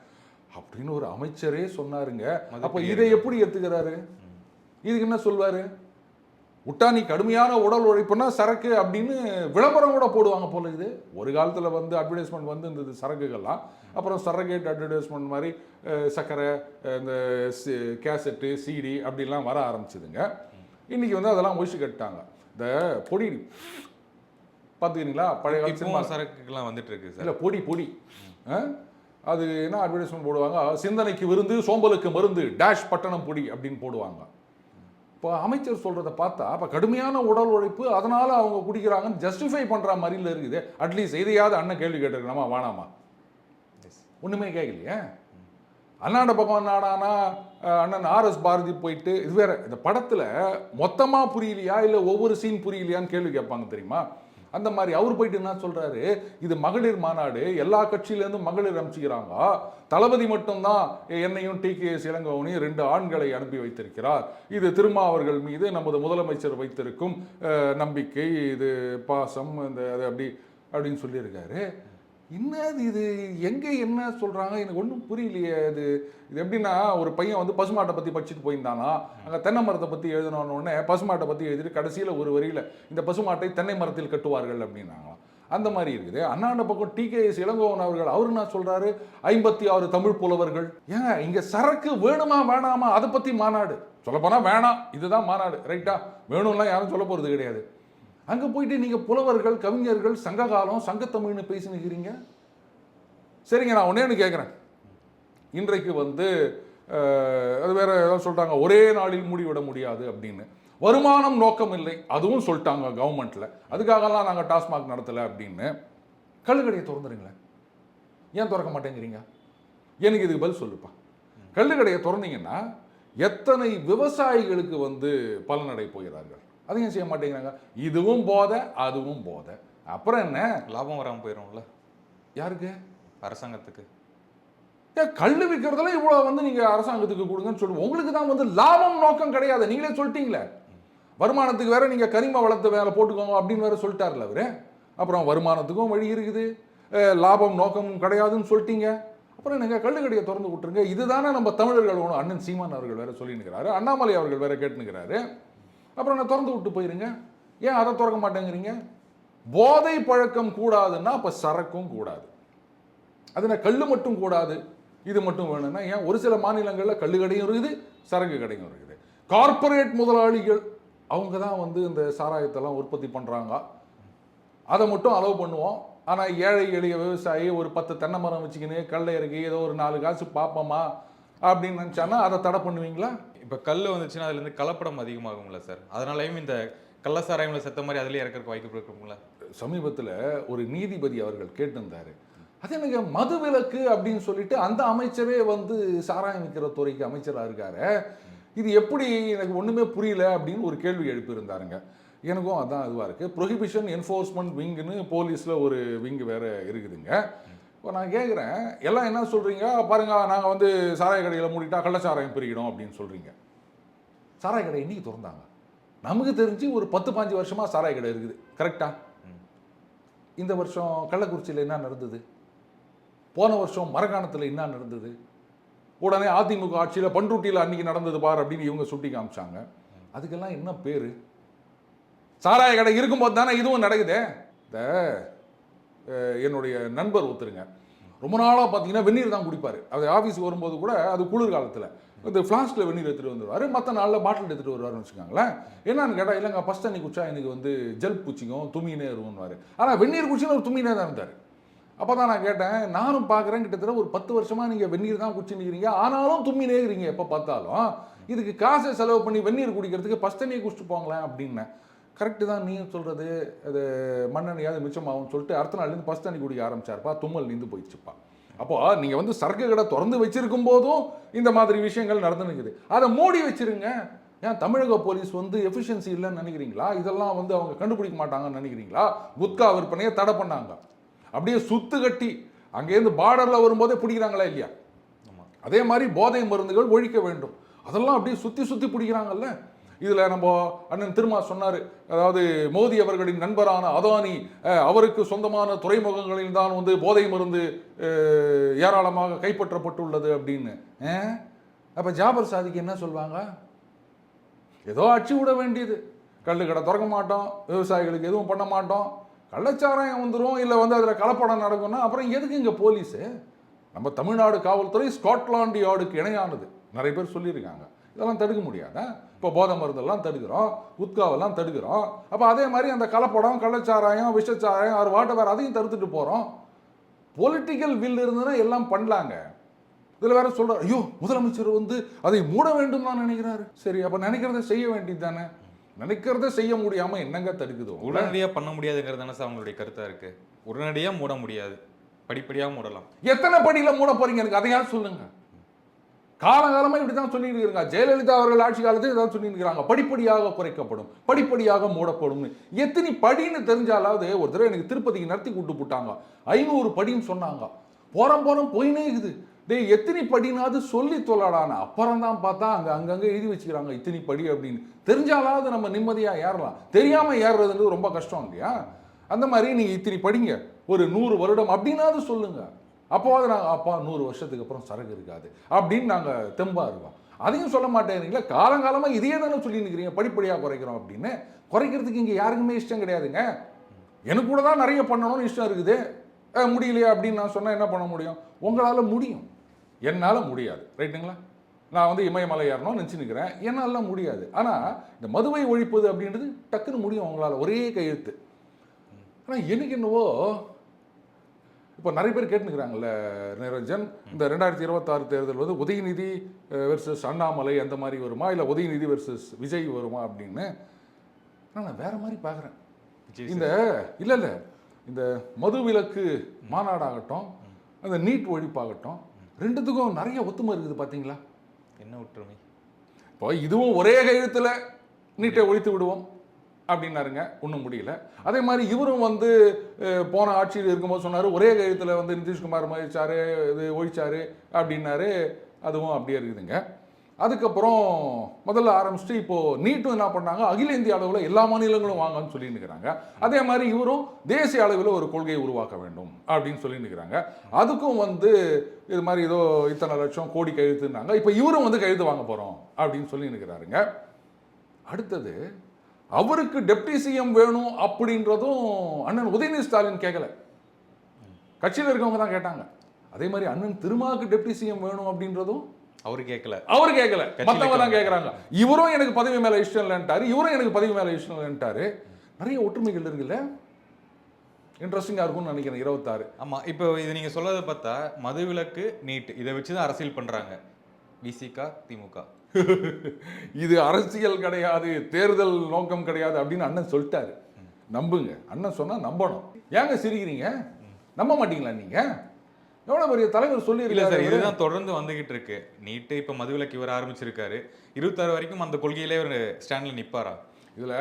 A: அப்படின்னு ஒரு அமைச்சரே சொன்னாருங்க. அப்போ இதை எப்படி ஏற்றுக்கிறாரு? இதுக்கு என்ன சொல்வாரு? விட்டா நீ கடுமையான உடல் உழைப்புனா சரக்கு அப்படின்னு விளம்பரம் கூட போடுவாங்க போல. இது ஒரு காலத்தில் வந்து அட்வர்டைஸ்மெண்ட் வந்து இருந்தது சரக்குகள்லாம். அப்புறம் சரகேட் அட்வர்டைஸ்மெண்ட் மாதிரி சர்க்கரை, இந்த கேசட்டு, சிடி அப்படிலாம் வர ஆரம்பிச்சுதுங்க. இன்றைக்கி வந்து அதெல்லாம் ஒழிச்சு கட்டாங்க. இந்த பொடி பார்த்துக்கிறீங்களா, பழைய காலத்து
B: சரக்குலாம் வந்துட்டு இருக்கு சார்.
A: இல்லை பொடி அது என்ன அட்வர்டைஸ்மெண்ட் போடுவாங்க, சிந்தனைக்கு விருந்து சோம்பலுக்கு மருந்து டேஷ் பட்டணம் பொடி அப்படின்னு போடுவாங்க. இப்போ அமைச்சர் சொல்கிறத பார்த்தா இப்போ கடுமையான உடல் உழைப்பு அதனால் அவங்க குடிக்கிறாங்கன்னு ஜஸ்டிஃபை பண்ணுற மாதிரில இருக்குது. அட்லீஸ்ட் எதையாவது அண்ணன் கேள்வி கேட்டிருக்கலாமா வேணாமா? ஒன்றுமே கேட்கலையே. அண்ணாண்ட பக்கம் நாடானா அண்ணன் ஆர்எஸ் பாரதி போயிட்டு இது வேற, இந்த படத்தில் மொத்தமாக புரியலையா இல்லை ஒவ்வொரு சீன் புரியலையான்னு கேள்வி கேட்பாங்க தெரியுமா? அந்த மாதிரி அவர் போயிட்டு என்ன சொல்றாரு, இது மகளிர் மாநாடு, எல்லா கட்சியிலேருந்து மகளிர் அனுப்பிச்சுக்கிறாங்க, தளபதி மட்டும்தான் என்னையும் டிகேஎஸ் இளங்கோவனையும் 2 ஆண்களை அனுப்பி வைத்திருக்கிறார், இது திருமாவர்கள் மீது நமது முதலமைச்சர் வைத்திருக்கும் நம்பிக்கை, இது பாசம், இந்த அது அப்படின்னு சொல்லியிருக்காரு. என்னது இது, எங்கே என்ன சொல்கிறாங்க எனக்கு ஒன்றும் புரியலையே. இது எப்படின்னா, ஒரு பையன் வந்து பசுமாட்டை பற்றி படிச்சுட்டு போயிருந்தானா, அங்கே தென்னை மரத்தை பற்றி எழுதினோடனே பசுமாட்டை பற்றி எழுதிட்டு கடைசியில் ஒரு வரியில் இந்த பசுமாட்டை தென்னை மரத்தில் கட்டுவார்கள் அப்படின்னாங்களாம். அந்த மாதிரி இருக்குது. அண்ணாண்ட பக்கம் டிகேஎஸ் இளங்கோவன் அவர்கள் அவர் என்ன சொல்கிறாரு, 56 தமிழ் புலவர்கள். ஏங்க இங்கே சரக்கு வேணுமா வேணாமா அதை பற்றி மாநாடு, சொல்லப்போனால் வேணாம் இதுதான் மாநாடு, ரைட்டா? வேணும்லாம் யாரும் சொல்ல போகிறது கிடையாது. அங்கே போயிட்டு நீங்கள் புலவர்கள், கவிஞர்கள், சங்ககாலம், சங்கத்தமிழ்னு பேசினுக்கிறீங்க. சரிங்க, நான் ஒன்று கேட்குறேன். இன்றைக்கு வந்து அது வேற ஏதாவது சொல்லிட்டாங்க, ஒரே நாளில் மூடிவிட முடியாது அப்படின்னு. வருமானம் நோக்கம் இல்லை அதுவும் சொல்லிட்டாங்க கவர்மெண்ட்டில். அதுக்காகலாம் நாங்கள் டாஸ்மாக் நடத்தலை அப்படின்னு. கள்ளுக்கடையை திறந்துருங்களேன், ஏன் திறக்க மாட்டேங்கிறீங்க? எனக்கு இதுக்கு பதில் சொல்லுப்பா. கள்ளுக்கடையை திறந்தீங்கன்னா எத்தனை விவசாயிகளுக்கு வந்து பலனடை போகிறார்கள், அதையும் செய்ய மாட்டேங்கிறாங்க. இதுவும் போதை அதுவும் போதை, அப்புறம் என்ன
B: லாபம் வராமல் போயிடும்ல
A: யாருக்கு?
B: அரசாங்கத்துக்கு.
A: கல் விற்கிறதுல இவ்வளோ வந்து நீங்கள் அரசாங்கத்துக்கு கொடுங்கன்னு சொல்லுவோம். உங்களுக்கு தான் வந்து லாபம் நோக்கம் கிடையாது, நீங்களே சொல்லிட்டீங்களே. வருமானத்துக்கு வேற நீங்கள் கரிம வளத்தை வேலை போட்டுக்கோங்க அப்படின்னு வேற சொல்லிட்டார்ல அவரு. அப்புறம் வருமானத்துக்கும் வழி இருக்குது, லாபம் நோக்கம் கிடையாதுன்னு சொல்லிட்டீங்க. அப்புறம் நீங்கள் கள்ளுக்கடையை திறந்து விட்டுருங்க. இதுதானே நம்ம தமிழர்கள் ஒன்று. அண்ணன் சீமான் அவர்கள் வேற சொல்லினுக்கிறாரு, அண்ணாமலை அவர்கள் வேற கேட்டுனுக்கிறாரு. அப்புறம் நான் திறந்து விட்டு போயிருங்க. ஏன் அதை திறக்க மாட்டேங்கிறீங்க? போதை பழக்கம் கூடாதுன்னா அப்போ சரக்கும் கூடாது. அது நான் கல் மட்டும் கூடாது இது மட்டும் வேணும்னா ஏன்? ஒரு சில மாநிலங்களில் கல்லு கடையும் இருக்குது, சரக்கு கடையும் இருக்குது. கார்பரேட் முதலாளிகள் அவங்க தான் வந்து இந்த சாராயத்தெல்லாம் உற்பத்தி பண்ணுறாங்க, அதை மட்டும் அலோவ் பண்ணுவோம். ஆனால் ஏழை எளிய விவசாயி ஒரு 10 தென்னை மரம் வச்சுக்கின்னு கல்லை இறக்கி ஏதோ ஒரு 4 காசு பார்ப்போமா அப்படின்னு நினச்சானா அதை தடை பண்ணுவீங்களா?
B: இப்போ கல் வந்துச்சுன்னா அதுலேருந்து கலப்படம் அதிகமாகும்ல சார், அதனாலையும் இந்த கள்ளசாராயங்களை செத்த மாதிரி அதுலேயே இறக்கிறதுக்கு வாய்ப்பு இருக்குங்களா?
A: சமீபத்தில் ஒரு நீதிபதி அவர்கள் கேட்டிருந்தாரு, அது எனக்கு மது விலக்கு அப்படின்னு சொல்லிட்டு அந்த அமைச்சரே வந்து சாராயம் விற்கிற துறைக்கு அமைச்சராக இருக்காரு, இது எப்படி எனக்கு ஒன்றுமே புரியல அப்படின்னு ஒரு கேள்வி எழுப்பியிருந்தாருங்க. எனக்கும் அதான் இதுவாக இருக்குது. ப்ரொஹிபிஷன் என்ஃபோர்ஸ்மெண்ட் விங்குன்னு போலீஸில் ஒரு விங்கு வேறு இருக்குதுங்க. இப்போ நான் கேட்குறேன், எல்லாம் என்ன சொல்கிறீங்க பாருங்க, நாங்கள் வந்து சாராய கடையில் மூடிட்டா கள்ளச்சாராயம் பிரிக்கணும் அப்படின்னு சொல்கிறீங்க. சாராய கடை இன்னைக்கு திறந்தாங்க, நமக்கு தெரிஞ்சு ஒரு 10-15 வருஷமாக சாராய கடை இருக்குது, கரெக்டா? இந்த வருஷம் கள்ளக்குறிச்சியில் என்ன நடந்தது, போன வருஷம் மரக்காணத்தில் என்ன நடந்தது, உடனே அதிமுக ஆட்சியில் பண்ருட்டியில் அன்னைக்கு நடந்தது பார் அப்படின்னு இவங்க சுட்டி காமிச்சாங்க. அதுக்கெல்லாம் என்ன பேர்? சாராய கடை இருக்கும்போது தானே இதுவும் நடக்குது. இந்த என்னுடைய நண்பர் ஒருத்தருங்க ரொம்ப நாளாக பார்த்தீங்கன்னா வெந்நீர் தான் குடிப்பார். அது ஆஃபீஸுக்கு வரும்போது கூட அது குளிர்காலத்தில் இந்த ஃப்ளாஸ்கில் வெந்நீர் எடுத்துகிட்டு வந்துடுவார், மற்ற நாளில் பாட்டில் எடுத்துகிட்டு வருவார்னு வச்சுக்கோங்களேன். என்னன்னு கேட்டால், இல்லைங்க ஃபஸ்ட் தண்ணி குடிச்சா எனக்கு வந்து ஜல் பூச்சிக்கும் தும்மினே இருக்கும்வார். ஆனால் வெந்நீர் குடிச்சுன்னு ஒரு தும்மினே தான் இருந்தார். அப்போ தான் நான் கேட்டேன், நானும் பார்க்குறேன் கிட்டத்தட்ட ஒரு 10 வருஷமாக நீங்கள் வெந்நீர் தான் குடிச்சுன்னு இருக்கிறீங்க, ஆனாலும் தும்மினே இருக்கிறீங்க எப்போ பார்த்தாலும், இதுக்கு காசை செலவு பண்ணி வெந்நீர் குடிக்கிறதுக்கு பஸ் தண்ணியை குடிச்சிட்டு போங்களேன் அப்படின்னேன். கரெக்டு தான் நீயும் சொல்கிறது, அது மண்ணெண்ணையாவது மிச்சமாகும்னு சொல்லிட்டு அடுத்த நாள்லேருந்து பஸ் தண்ணி குடிக்க ஆரம்பிச்சாருப்பா, தும்மல் நின்று போயிடுச்சுப்பா. அப்போ நீங்கள் வந்து சரக்கு கடை திறந்து வச்சிருக்கும் போதும் இந்த மாதிரி விஷயங்கள் நடந்து நிற்குது. அதை மூடி வச்சிருங்க. ஏன் தமிழக போலீஸ் வந்து எஃபிஷியன்சி இல்லைன்னு நினைக்கிறீங்களா? இதெல்லாம் வந்து அவங்க கண்டுபிடிக்க மாட்டாங்கன்னு நினைக்கிறீங்களா? குட்கா விற்பனையை தடை பண்ணாங்க, அப்படியே சுத்து கட்டி அங்கேருந்து பார்டரில் வரும்போதே பிடிக்கிறாங்களா இல்லையா? அதே மாதிரி போதை மருந்துகள் ஒழிக்க வேண்டும், அதெல்லாம் அப்படியே சுற்றி சுற்றி பிடிக்கிறாங்கல்ல. இதில் நம்ம அண்ணன் திருமா சொன்னார், அதாவது மோடி அவர்களின் நண்பரான அதானி அவருக்கு சொந்தமான துறைமுகங்களில் தான் வந்து போதை மருந்து ஏராளமாக கைப்பற்றப்பட்டுள்ளது அப்படின்னு. அப்போ ஜாபர் சாதிக்கு என்ன சொல்வாங்க? ஏதோ அச்சு விட வேண்டியது, கல் கடை திறக்க மாட்டோம், விவசாயிகளுக்கு எதுவும் பண்ண மாட்டோம், கள்ளச்சாராயம் வந்துடும், இல்லை வந்து அதில் கலப்படம் நடக்கும்னா அப்புறம் எதுக்கு இங்கே போலீஸு? நம்ம தமிழ்நாடு காவல்துறை ஸ்காட்லாந்து யார்டுக்கு இணையானது, நிறைய பேர் சொல்லியிருக்காங்க. இதெல்லாம் தடுக்க முடியாதா? இப்போ போதை மருந்தெல்லாம் தடுக்கிறோம், குட்காவெல்லாம் தடுக்கிறோம். அப்போ அதே மாதிரி அந்த கலப்படம், கள்ளச்சாராயம், விஷச்சாராயம், அவர் வாட்ட வேறு அதையும் தடுத்துட்டு போகிறோம். பொலிட்டிக்கல் வில் இருந்ததுன்னா எல்லாம் பண்ணலாங்க. இதில் வேற சொல்கிறார், ஐயோ முதலமைச்சர் வந்து அதை மூட வேண்டும் தான் நினைக்கிறாரு. சரி, அப்போ நினைக்கிறத செய்ய வேண்டியது தானே. நினைக்கிறத செய்ய முடியாமல் என்னங்க தடுக்குது?
B: உடனடியாக பண்ண முடியாதுங்கிறது தானே சார் அவங்களுடைய கருத்தாக இருக்குது. உடனடியாக மூட முடியாது, படிப்படியாக மூடலாம்.
A: எத்தனை படியில் மூட போறீங்க எனக்கு அதையாவது சொல்லுங்க. காலகாலமாக இப்படி தான் சொல்லிட்டு இருக்காங்க. ஜெயலலிதா அவர்கள் ஆட்சி காலத்தில் இதான் சொல்லிட்டு இருக்கிறாங்க, படிப்படியாக குறைக்கப்படும், படிப்படியாக மூடப்படும். எத்தனை படின்னு தெரிஞ்சாலாவது. ஒரு தடவை எனக்கு திருப்பதிக்கு நடத்தி கூட்டு போட்டாங்க, 500 படின்னு சொன்னாங்க. போகிறோம் போயினே இருக்குது. டேய் எத்தனை படினாவது சொல்லி தொல்லாடான. அப்புறம் தான் பார்த்தா அங்கங்கே எழுதி வச்சுக்கிறாங்க இத்தனை படி அப்படின்னு. தெரிஞ்சாலாவது நம்ம நிம்மதியாக ஏறலாம், தெரியாமல் ஏறுறதுன்றது ரொம்ப கஷ்டம் இல்லையா? அந்த மாதிரி நீங்கள் இத்தனை படிங்க, ஒரு 100 வருடம் அப்படின்னாவது சொல்லுங்க. அப்போவாது நாங்கள் அப்பா 100 வருஷத்துக்கு அப்புறம் சரக்கு இருக்காது அப்படின்னு நாங்கள் தெம்பாக இருக்கோம். அதையும் சொல்ல மாட்டேங்கிறீங்களா? காலங்காலமாக இதையே தானே சொல்லிட்டு இருக்கிறீங்க, படிப்படியாக குறைக்கிறோம் அப்படின்னு. குறைக்கிறதுக்கு இங்கே யாருக்குமே இஷ்டம் கிடையாதுங்க. எனக்கு கூட தான் நிறைய பண்ணணும்னு இஷ்டம் இருக்குது. முடியலையா அப்படின்னு நான் சொன்னால் என்ன பண்ண முடியும்? உங்களால் முடியும், என்னால் முடியாது. ரைட்டுங்களா? நான் வந்து இமயமலை ஏறணும்னு நினச்சி நிற்கிறேன், என்னால் முடியாது. ஆனால் இந்த மதுவை ஒழிப்பது அப்படின்றது டக்குன்னு முடியும் உங்களால், ஒரே கையெழுத்து. ஆனால் எனக்கு என்னவோ இப்போ நிறைய பேர் கேட்டுக்கிறாங்கல்ல நிரஞ்சன், இந்த 2026 தேர்தல் வந்து உதயநிதி வெர்சஸ் அண்ணாமலை அந்த மாதிரி வருமா, இல்லை உதயநிதி வெர்சஸ் விஜய் வருமா அப்படின்னு நான் வேற மாதிரி பார்க்குறேன். இந்த இல்லை இந்த மது விலக்கு மாநாடாகட்டும், அந்த நீட் ஒழிப்பாகட்டும், ரெண்டுத்துக்கும் நிறைய ஒத்துமை இருக்குது பார்த்தீங்களா?
B: என்ன ஒற்றுமை?
A: இப்போ இதுவும் ஒரே கையெழுத்தில் நீட்டை ஒழித்து விடுவோம் அப்படின்னாருங்க, ஒன்றும் முடியல. அதே மாதிரி இவரும் வந்து போன ஆட்சியில் இருக்கும்போது சொன்னார், ஒரே கையெழுத்தில் வந்து நிதிஷ்குமார் மதிச்சாரு, இது ஒழிச்சாரு அப்படின்னாரு, அதுவும் அப்படியே இருக்குதுங்க. அதுக்கப்புறம் முதல்ல ஆரம்பிச்சுட்டு இப்போது நீட்டும் என்ன பண்ணாங்க, அகில இந்திய அளவில் எல்லா மாநிலங்களும் வாங்கன்னு சொல்லிட்டு இருக்கிறாங்க. அதே மாதிரி இவரும் தேசிய அளவில் ஒரு கொள்கையை உருவாக்க வேண்டும் அப்படின்னு சொல்லிட்டு இருக்கிறாங்க. அதுக்கும் வந்து இது மாதிரி ஏதோ இத்தனை லட்சம் கோடி கையெழுத்துனாங்க. இப்போ இவரும் வந்து கையெழுத்து வாங்க போகிறோம் அப்படின்னு சொல்லி இருக்கிறாருங்க. அடுத்தது அவருக்கு டெப்டி சிஎம் வேணும் அப்படின்றதும் அண்ணன் உதயநிதி ஸ்டாலின் கேட்கல, கட்சியில் இருக்கவங்க தான் கேட்டாங்க. அதே மாதிரி அண்ணன் திருமாவுக்கு டெப்டி சிஎம் வேணும் அப்படின்றதும் அவர் கேட்கல, மற்றவங்க தான் கேட்குறாங்க. இவரும் எனக்கு பதவி மேலே இஷ்டம் இல்லைன்ட்டாரு, இவரும் எனக்கு பதவி மேலே இஷ்டம் இல்லைன்ட்டாரு. நிறைய ஒற்றுமைகள் இருக்குல்ல, இன்ட்ரெஸ்டிங்காக இருக்கும்னு நினைக்கிறேன். 26.
B: ஆமாம், இப்போ இது நீங்கள் சொல்லதை பார்த்தா மதுவிலக்கு நீட் இதை வச்சு தான் அரசியல் பண்ணுறாங்க விசிகா திமுக.
A: இது அரசியல் கிடையாது, தேர்தல் நோக்கம் கிடையாது அப்படின்னு அண்ணன் சொல்லிட்டாரு. நம்புங்க, அண்ணன் சொன்னா நம்பணும். ஏங்க சிரிக்கிறீங்க? நம்ப மாட்டீங்களா நீங்க? எவ்வளவு பெரிய தலைவர் சொல்லி
B: இல்ல சார், இதுதான் தொடர்ந்து வந்துகிட்டு இருக்கு. நீட்டு இப்ப மதுவிலக்கு இவர் ஆரம்பிச்சிருக்காரு, 26 வரைக்கும் அந்த கொள்கையிலே ஒரு ஸ்டாண்ட்ல நிப்பாரா?
A: இதுல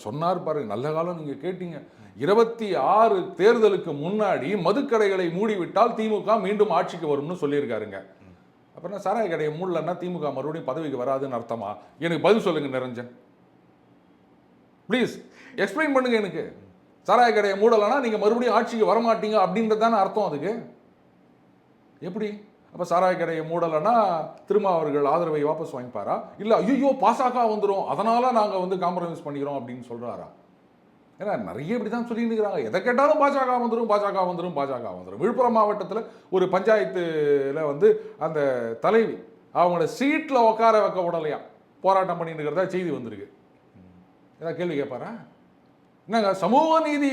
A: சொன்னார் பாருங்க, நல்ல காலம் நீங்க கேட்டீங்க. 26 தேர்தலுக்கு முன்னாடி மதுக்கடைகளை மூடிவிட்டால் திமுக மீண்டும் ஆட்சிக்கு வரும்னு சொல்லியிருக்காருங்க. அப்புறம் சாராய கடையை மூடலன்னா திமுக மறுபடியும் பதவிக்கு வராதுன்னு அர்த்தமா? எனக்கு பதில் சொல்லுங்க நிரஞ்சன், ப்ளீஸ் எக்ஸ்பிளைன் பண்ணுங்க எனக்கு. சாராய கடையை மூடலைன்னா நீங்க மறுபடியும் ஆட்சிக்கு வரமாட்டீங்க அப்படின்றது தானே அர்த்தம். அதுக்கு எப்படி? அப்போ சாராய கடையை மூடலைன்னா திரும்ப அவர்கள் ஆதரவை வாபஸ் வாங்கிப்பாரா? இல்லை ஐயோ பாசக வந்துடும் அதனால நாங்கள் வந்து காம்ப்ரமைஸ் பண்ணிக்கிறோம் அப்படின்னு சொல்கிறாரா? ஏன்னா நிறைய இப்படி தான் சொல்லிட்டு இருக்கிறாங்க, எதை கேட்டாலும் பாஜக வந்துடும் பாஜக வந்துடும் பாஜக வந்துடும். விழுப்புரம் மாவட்டத்தில் ஒரு பஞ்சாயத்தில் வந்து அந்த தலைவி அவங்கள சீட்டில் உட்கார வைக்க விடலையா, போராட்டம் பண்ணிட்டு இருக்கிறதா செய்தி வந்திருக்கு. ஏதாவது கேள்வி கேட்பாரா? என்னங்க சமூக நீதி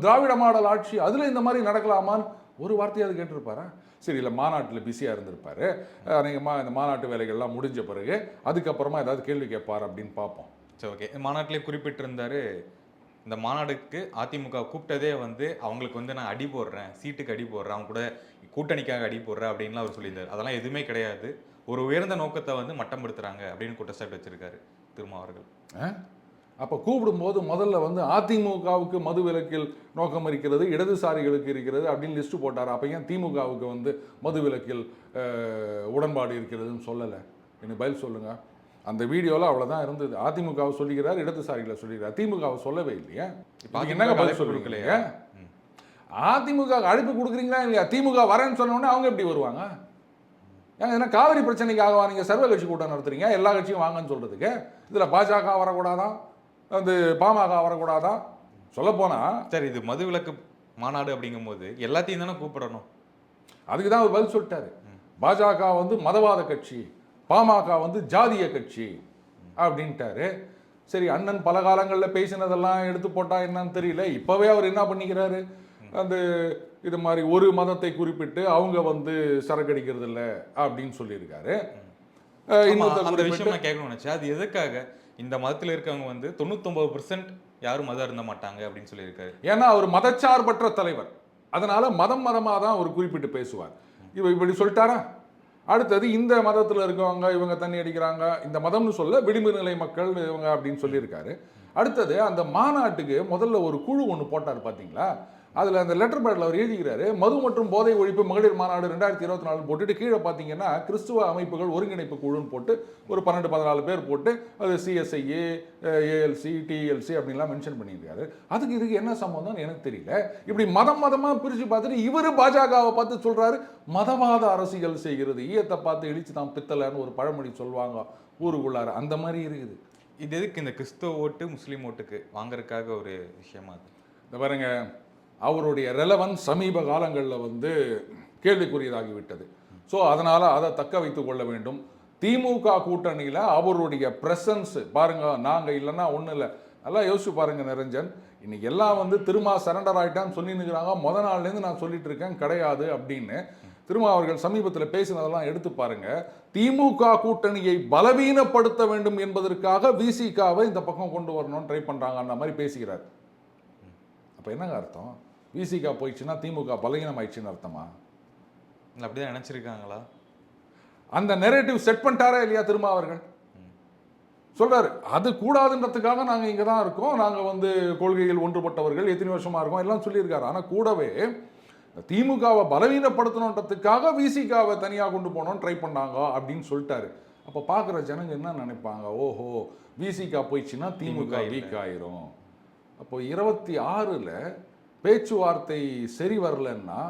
A: திராவிட மாடல் ஆட்சி, அதில் இந்த மாதிரி நடக்கலாமான்னு ஒரு வார்த்தையாவது கேட்டிருப்பாரா? சரி இல்லை மாநாட்டில் பிஸியாக இருந்திருப்பாரு, அநேகமாக இந்த மாநாட்டு வேலைகள்லாம் முடிஞ்ச பிறகு அதுக்கப்புறமா ஏதாவது கேள்வி கேட்பார் அப்படின்னு பார்ப்போம்.
B: சரி, ஓகே. மாநாட்டிலே குறிப்பிட்டிருந்தாரு, இந்த மாநாடுக்கு அதிமுக கூப்பிட்டதே வந்து அவங்களுக்கு வந்து நான் அடி போடுறேன், சீட்டுக்கு அடி போடுறேன், அவங்க கூட கூட்டணிக்காக அடி போடுறேன் அப்படின்லாம் அவர் சொல்லியிருந்தார். அதெல்லாம் எதுவுமே கிடையாது, ஒரு உயர்ந்த நோக்கத்தை வந்து மட்டப்படுத்துறாங்க அப்படின்னு குற்றச்சாட்டு வச்சிருக்காரு திருமாவர்கள்.
A: அப்போ கூப்பிடும்போது முதல்ல வந்து அதிமுகவுக்கு மது விலக்கில் நோக்கம் இருக்கிறது, இடதுசாரிகளுக்கு இருக்கிறது அப்படின்னு லிஸ்ட்டு போட்டார். அப்போ ஏன் திமுகவுக்கு வந்து மது விலக்கில் உடன்பாடு இருக்கிறதுன்னு சொல்லலை? எனக்கு பதில் சொல்லுங்கள். அந்த வீடியோவில் அவ்வளோதான் இருந்தது. அதிமுகவை சொல்லிக்கிறார், இடதுசாரிகளை சொல்லிக்கிறார், திமுகவை சொல்லவே இல்லையா? இப்போ என்னங்க பதில் சொல்லிருக்கலையா? அதிமுக அழைப்பு கொடுக்குறீங்களா இல்லையா? திமுக வரேன்னு சொன்னோடனே அவங்க எப்படி வருவாங்க? ஏங்க என்ன காவிரி பிரச்சனைக்காகவா நீங்கள் சர்வ கட்சி கூட்டம் நடத்துறீங்க? எல்லா கட்சியும் வாங்கன்னு சொல்கிறதுக்கு. இதில் பாஜக வரக்கூடாதான், அந்த பாமக வரக்கூடாதான்? சொல்லப்போனால்
B: சரி, இது மது விலக்கு மாநாடு அப்படிங்கும்போது எல்லாத்தையும் தானே கூப்பிடணும்.
A: அதுக்கு தான் அவர் பதில் சொல்லிட்டாரு. பாஜக வந்து மதவாத கட்சி, பாமக வந்து ஜாதிய கட்சி அப்படின்ட்டாரு. சரி, அண்ணன் பல காலங்களில் பேசினதெல்லாம் எடுத்து போட்டா என்னன்னு தெரியல. இப்போவே அவர் என்ன பண்ணிக்கிறாரு, அந்த இது மாதிரி ஒரு மதத்தை குறிப்பிட்டு அவங்க வந்து சரக்கடிக்கிறது இல்லை அப்படின்னு சொல்லியிருக்காரு.
B: அந்த விஷயம் நான் கேட்கணும்னு நினைச்சேன். அது எதுக்காக இந்த மதத்தில் இருக்கவங்க வந்து 99% யாரும் மதம் இருந்த மாட்டாங்க அப்படின்னு சொல்லியிருக்காரு?
A: ஏன்னா அவர் மதச்சார்பற்ற தலைவர், அதனால மதமாக தான் அவர் குறிப்பிட்டு பேசுவார். இப்படி சொல்லிட்டாரா? அடுத்தது இந்த மதத்தில் இருக்கவங்க இவங்க தண்ணி அடிக்கிறாங்க, இந்த மதம்னு சொல்ல விளிம்பு நிலை மக்கள் இவங்க அப்படின்னு சொல்லியிருக்காரு. அடுத்தது அந்த மாநாட்டுக்கு முதல்ல ஒரு குழு ஒன்று போட்டார் பார்த்தீங்களா? அதில் அந்த லெட்டர் பேடில் அவர் எழுதிக்கிறாரு, மது மற்றும் போதை ஒழிப்பு மகளிர் மாநாடு 2024 போட்டுட்டு கீழே பார்த்தீங்கன்னா கிறிஸ்துவ அமைப்புகள் ஒருங்கிணைப்பு குழுன்னு போட்டு ஒரு 12-14 பேர் போட்டு அது சிஎஸ்ஐஏ, ஏஎல்சி, டிஎல்சி அப்படின்லாம் மென்ஷன் பண்ணியிருக்காரு. அதுக்கு இதுக்கு என்ன சம்பந்தம்னு எனக்கு தெரியல. இப்படி மதமாக பிரித்து பார்த்துட்டு இவர் பாஜகவை பார்த்து சொல்கிறாரு மதவாத அரசியல் செய்கிறது, ஈயத்தை பார்த்து இழிச்சு தான் பித்தலைன்னு ஒரு பழமொழி சொல்லுவாங்க ஊருக்குள்ளார, அந்த மாதிரி இருக்குது.
B: இது எதுக்கு இந்த கிறிஸ்தவ ஓட்டு முஸ்லீம் ஓட்டுக்கு வாங்கறதுக்காக ஒரு விஷயமா? அது
A: இந்த பாருங்க, அவருடைய ரெலவன்ஸ் சமீப காலங்களில் வந்து கேள்விக்குரியதாகிவிட்டது. ஸோ அதனால் அதை தக்க வைத்து கொள்ள வேண்டும். திமுக கூட்டணியில் அவருடைய ப்ரெசன்ஸ் பாருங்க, நாங்கள் இல்லைன்னா ஒன்றும் இல்லை. நல்லா யோசிச்சு பாருங்க நிரஞ்சன், இன்னைக்கு எல்லாம் வந்து திருமா சரண்டர் ஆகிட்டான்னு சொல்லினுக்கிறாங்க. நாள்லேருந்து நான் சொல்லிட்டு இருக்கேன் கிடையாது அப்படின்னு. திருமா அவர்கள் சமீபத்தில் பேசினதெல்லாம் எடுத்து பாருங்க. திமுக கூட்டணியை பலவீனப்படுத்த வேண்டும் என்பதற்காக விசிகாவை இந்த பக்கம் கொண்டு வரணும்னு ட்ரை பண்ணுறாங்க அந்த மாதிரி பேசுகிறார். அப்போ என்னங்க அர்த்தம்? விசிகா போயிடுச்சுன்னா திமுக பலகீனம் ஆயிடுச்சுன்னு அர்த்தமா?
B: அப்படிதான் நினைச்சிருக்காங்களா?
A: அந்த நெரேட்டிவ் செட் பண்ணிட்டாரா இல்லையா திருமா அவர்கள்? சொல்றாரு அது கூடாதுன்றதுக்காக நாங்கள் இங்கே தான் இருக்கோம், நாங்கள் வந்து கொள்கையில் ஒன்றுபட்டவர்கள், எத்தனை வருஷமா இருக்கோம் எல்லாம் சொல்லியிருக்காரு. ஆனால் கூடவே திமுகவை பலவீனப்படுத்தணுன்றதுக்காக விசிகாவை தனியாக கொண்டு போனோம்னு ட்ரை பண்ணாங்க அப்படின்னு சொல்லிட்டாரு. அப்போ பார்க்குற ஜனங்க என்ன நினைப்பாங்க, ஓஹோ விசிகா போயிடுச்சுன்னா திமுக வீக் ஆயிரும். அப்போ 26ல் பேச்சுவார்த்தை சரி வரலன்னா,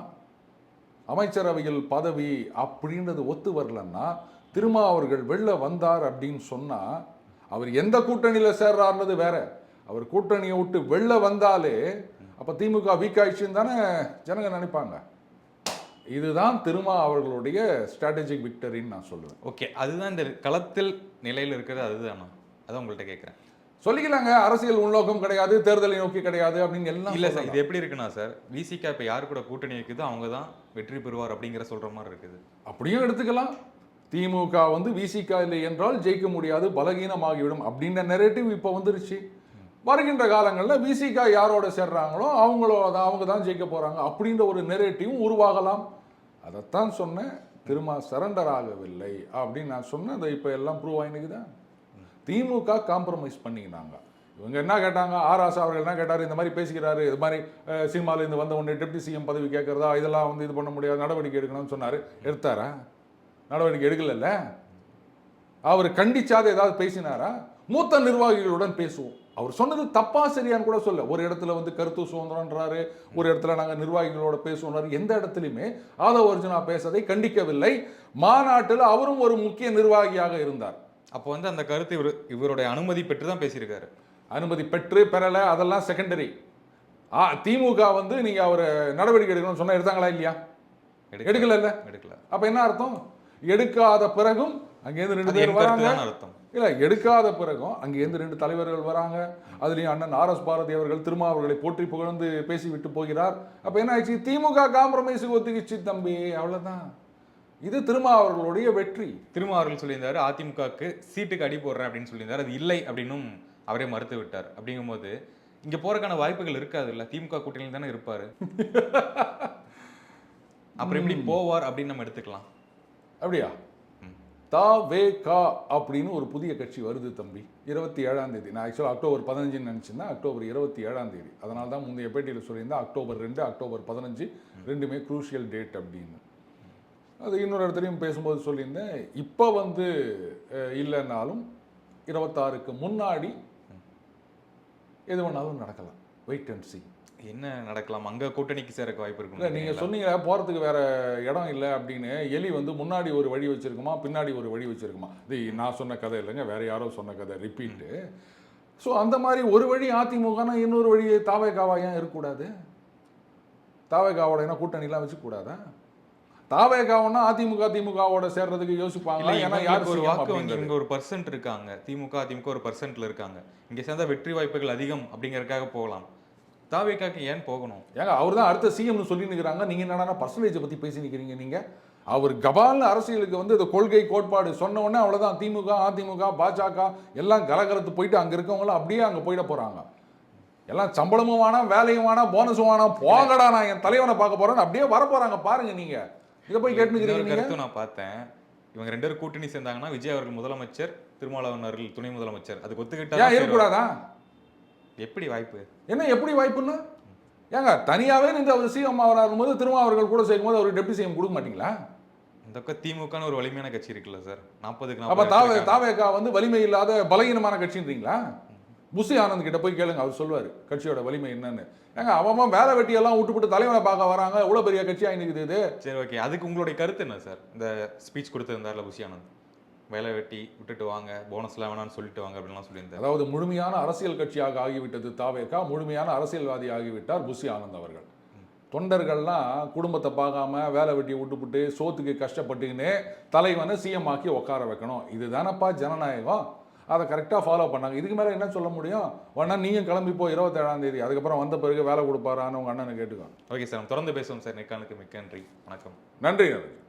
A: அமைச்சரவையில் பதவி அப்படின்றது ஒத்து வரலன்னா, திருமா அவர்கள் வெளில வந்தார் அப்படின்னு சொன்னால் அவர் எந்த கூட்டணியில் சேர்றாருன்றது வேற. அவர் கூட்டணியை விட்டு வெளில வந்தாலே அப்போ திமுக வீக் ஆயிடுச்சுன்னு தானே ஜனங்க நினைப்பாங்க. இதுதான் திருமா அவர்களுடைய ஸ்ட்ராட்டஜிக் விக்டரின்னு நான் சொல்லுவேன்.
B: ஓகே, அதுதான் இந்த களத்தில் நிலையில் இருக்கிறது. அதுதானா? அதான் உங்கள்கிட்ட கேட்குறேன்.
A: சொல்லிக்கலாங்க, அரசியல் உள்நோக்கம் கிடையாது, தேர்தலை நோக்கி கிடையாது அப்படின்னு எல்லாம்
B: இல்லை சார். இது எப்படி இருக்குன்னா சார், விசிகா இப்போ யார் கூட கூட்டணி இருக்குதோ அவங்க தான் வெற்றி பெறுவார் அப்படிங்கிற சொல்கிற மாதிரி இருக்குது.
A: அப்படியும் எடுத்துக்கலாம். திமுக வந்து விசிகா இல்லை என்றால் ஜெயிக்க முடியாது, பலகீனமாகிவிடும் அப்படின்ற நெரேட்டிவ் இப்போ வந்துருச்சு. வருகின்ற காலங்களில் விசிகா யாரோட சேர்றாங்களோ அவங்க தான் ஜெயிக்க போகிறாங்க அப்படின்ற ஒரு நெரேட்டிவும் உருவாகலாம். அதைத்தான் சொன்னேன், திருமா சரண்டர் ஆகவில்லை அப்படின்னு நான் சொன்னேன். அதை இப்போ எல்லாம் ப்ரூவ் ஆகினுக்குதான். திமுக காம்ப்ரமைஸ் பண்ணிக்கினாங்க. இவங்க என்ன கேட்டாங்க, ஆராசா அவர்கள் என்ன கேட்டார், இந்த மாதிரி பேசிக்கிறாரு, இது மாதிரி சினிமாலேருந்து வந்த உடனே டெப்டி சிஎம் பதவி கேட்குறதா, இதெல்லாம் வந்து இது பண்ண முடியாது, நடவடிக்கை எடுக்கணும்னு சொன்னார். எடுத்தாரா? நடவடிக்கை எடுக்கல. அவர் கண்டிச்சாத ஏதாவது பேசினாரா? மூத்த நிர்வாகிகளுடன் பேசுவோம். அவர் சொன்னது தப்பா சரியான்னு கூட சொல்ல. ஒரு இடத்துல வந்து கருத்து சுதந்திரன்றாரு, ஒரு இடத்துல நாங்கள் நிர்வாகிகளோட பேசுவோம். எந்த இடத்துலையுமே ஆதவ அர்ஜுனா பேசதை கண்டிக்கவில்லை. மாநாட்டில் அவரும் ஒரு முக்கிய நிர்வாகியாக இருந்தார்.
B: அப்போ வந்து அந்த கருத்து இவருடைய அனுமதி பெற்று தான் பேசியிருக்காரு.
A: அனுமதி பெற்று பெறலை அதெல்லாம் செகண்டரி. திமுக வந்து நீங்கள் அவர் நடவடிக்கை எடுக்கணும்னு சொன்னால் எடுத்தாங்களா இல்லையா? எடுக்கல. அப்போ என்ன அர்த்தம்? எடுக்காத பிறகும் அங்கேருந்து 2 பேர் வராங்க.
B: அர்த்தம்
A: இல்லை எடுக்காத பிறகும் அங்கேருந்து 2 தலைவர்கள் வராங்க. அதுலேயும் அண்ணன் ஆர்.எஸ். பாரதி அவர்கள் திருமாவர்களை போற்றி புகழ்ந்து பேசிவிட்டு போகிறார். அப்போ என்ன ஆயிடுச்சு? திமுக காம்ப்ரமைஸுக்கு ஒத்துக்கிச்சு தம்பி, அவ்வளோதான். இது திருமாவர்களுடைய வெற்றி.
B: திருமாவர்கள் சொல்லியிருந்தாரு அதிமுகவுக்கு சீட்டுக்கு அடி போடுறேன் அப்படின்னு சொல்லியிருந்தாரு. அது இல்லை அப்படின்னும் அவரே மறுத்து விட்டார். அப்படிங்கும்போது இங்க போறதுக்கான வாய்ப்புகள் இருக்காது இல்ல, திமுக கூட்டணியில் தானே இருப்பாரு. அப்புறம் எப்படி போவார் அப்படின்னு நம்ம எடுத்துக்கலாம்.
A: அப்படியா? தா.வே.கா அப்படின்னு ஒரு புதிய கட்சி வருது தம்பி, 27ஆம் தேதி. நான் ஆக்சுவலாக அக்டோபர் 15 நினச்சிருந்தா அக்டோபர் 27ஆம் தேதி. அதனால தான் முந்தைய பேட்டியில் சொல்லியிருந்தேன் அக்டோபர் 2, அக்டோபர் 15 ரெண்டுமே குரூஷியல் டேட் அப்படின்னு. அது இன்னொரு இடத்துலையும் பேசும்போது சொல்லியிருந்தேன். இப்போ வந்து இல்லைன்னாலும் 26க்கு முன்னாடி எது வேணாலும் நடக்கலாம். Wait and see.
B: என்ன நடக்கலாம்? அங்க கூட்டணிக்கு சேரக்கு வாய்ப்பு
A: இல்லை,
B: இருக்கும்.
A: நீங்கள் சொன்னீங்க போகிறதுக்கு வேற இடம் இல்லை அப்படின்னு. எலி வந்து முன்னாடி ஒரு வழி வச்சிருக்குமா, பின்னாடி ஒரு வழி வச்சிருக்குமா? இது நான் சொன்ன கதை இல்லைங்க, வேற யாரோ சொன்ன கதை, ரிப்பீட்டு. ஸோ அந்த மாதிரி ஒரு வழி அதிமுகனா இன்னொரு வழி தாவேகாவா ஏன் இருக்கக்கூடாது? தாவேகாவோட என்ன கூட்டணிலாம் வச்சுக்கூடாதா? தாவேகாவுன்னா அதிமுக திமுகவோட சேர்றதுக்கு யோசிப்பாங்க. ஏன்னா யாருக்கு
B: ஒரு வாக்கு வங்கி இங்க ஒரு பர்சன்ட் இருக்காங்க, திமுக அதிமுக ஒரு பர்சன்ட்ல இருக்காங்க. இங்க சேர்ந்தா வெற்றி வாய்ப்புகள் அதிகம் அப்படிங்கறதுக்காக போகலாம். தாவேகாக்கு ஏன் போகணும்?
A: ஏங்க அவர் தான் அடுத்த சிஎம்னு சொல்லி நிற்கிறாங்க. நீங்கள் என்னன்னா பர்சன்டேஜை பற்றி பேசி நிற்கிறீங்க. நீங்கள் அவர் கபால்னு அரசியலுக்கு வந்து இந்த கொள்கை கோட்பாடு சொன்ன உடனே அவ்வளோதான். திமுக அதிமுக பாஜக எல்லாம் கலகலத்து போயிட்டு அங்கே இருக்கவங்களாம் அப்படியே அங்கே போயிட போகிறாங்க. எல்லாம் சம்பளமும் வேணாம், வேலையும் வேணாம், போனஸும் வேணாம், போங்கடா நான் என் தலைவனை பார்க்க போகிறேன்னு அப்படியே வர போகிறாங்க. பாருங்க நீங்கள் இதை போய் கேட்டுக்கிறீங்க.
B: நான் பார்த்தேன், இவங்க 2 பேரும் கூட்டணி சேர்ந்தாங்கன்னா விஜய் அவர்கள் முதலமைச்சர், திருமாவளவன் அவர்கள் துணை முதலமைச்சர். அதுக்கு ஒத்துக்கிட்டா
A: இருக்கக்கூடாதா?
B: எப்படி வாய்ப்பு?
A: என்ன எப்படி வாய்ப்புன்னு? ஏங்க தனியாகவே நின்று அவர் சிஎம் ஆகிறாரும் போது திருமாவர்கள் கூட சேர்க்கும் போது அவருக்கு டெப்டி சிஎம் கொடுக்க மாட்டீங்களா?
B: இந்த பக்கம் திமுகன்னு ஒரு வலிமையான கட்சி இருக்குல்ல சார், 40க்கு 40.
A: அப்போ தாவேகா வந்து வலிமை இல்லாத பலகீனமான கட்சின்றீங்களா? புசி ஆனந்த் கிட்ட போய் கேளுங்க, அவர் சொல்லுவார் கட்சியோட வலிமை என்னன்னு. ஏங்க அவன் வேலை வெட்டியெல்லாம் விட்டுவிட்டு தலைவனை பார்க்க வராங்க. இவ்வளோ பெரிய கட்சியாக இன்னைக்கு இது.
B: சரி, ஓகே. அதுக்கு உங்களுடைய கருத்து என்ன சார்? இந்த ஸ்பீச் கொடுத்துருந்தார்ல புசி ஆனந்த், வேலை வெட்டி விட்டுட்டு வாங்க, போனஸ்லாம் வேணான்னு சொல்லிட்டு வாங்க அப்படின்லாம் சொல்லியிருந்தார்.
A: அதாவது முழுமையான அரசியல் கட்சியாக ஆகிவிட்டது தாவேகா, முழுமையான அரசியல்வாதி ஆகிவிட்டார் புசி ஆனந்த் அவர்கள். தொண்டர்கள்லாம் குடும்பத்தை பார்க்காம வேலை வெட்டியை விட்டுவிட்டு சோத்துக்கு கஷ்டப்பட்டுக்கின்னு தலைவனை சிஎம் ஆக்கி உட்கார வைக்கணும். இதுதானப்பா ஜனநாயகம். அதை கரெக்டாக ஃபாலோ பண்ணாங்க. இதுக்கு மேலே என்ன சொல்ல முடியும்? வேணா நீயும் கிளம்பி போ 27ஆம் தேதி, அதுக்கப்புறம் வந்த பிறகு வேலை கொடுப்பாரான்னு உங்கள் அண்ணனை கேட்டுக்கோ.
B: ஓகே சார், தொடர்ந்து பேசுவோம் சார். நெக்கானுக்கு மிக்க நன்றி. வணக்கம்.
A: நன்றி.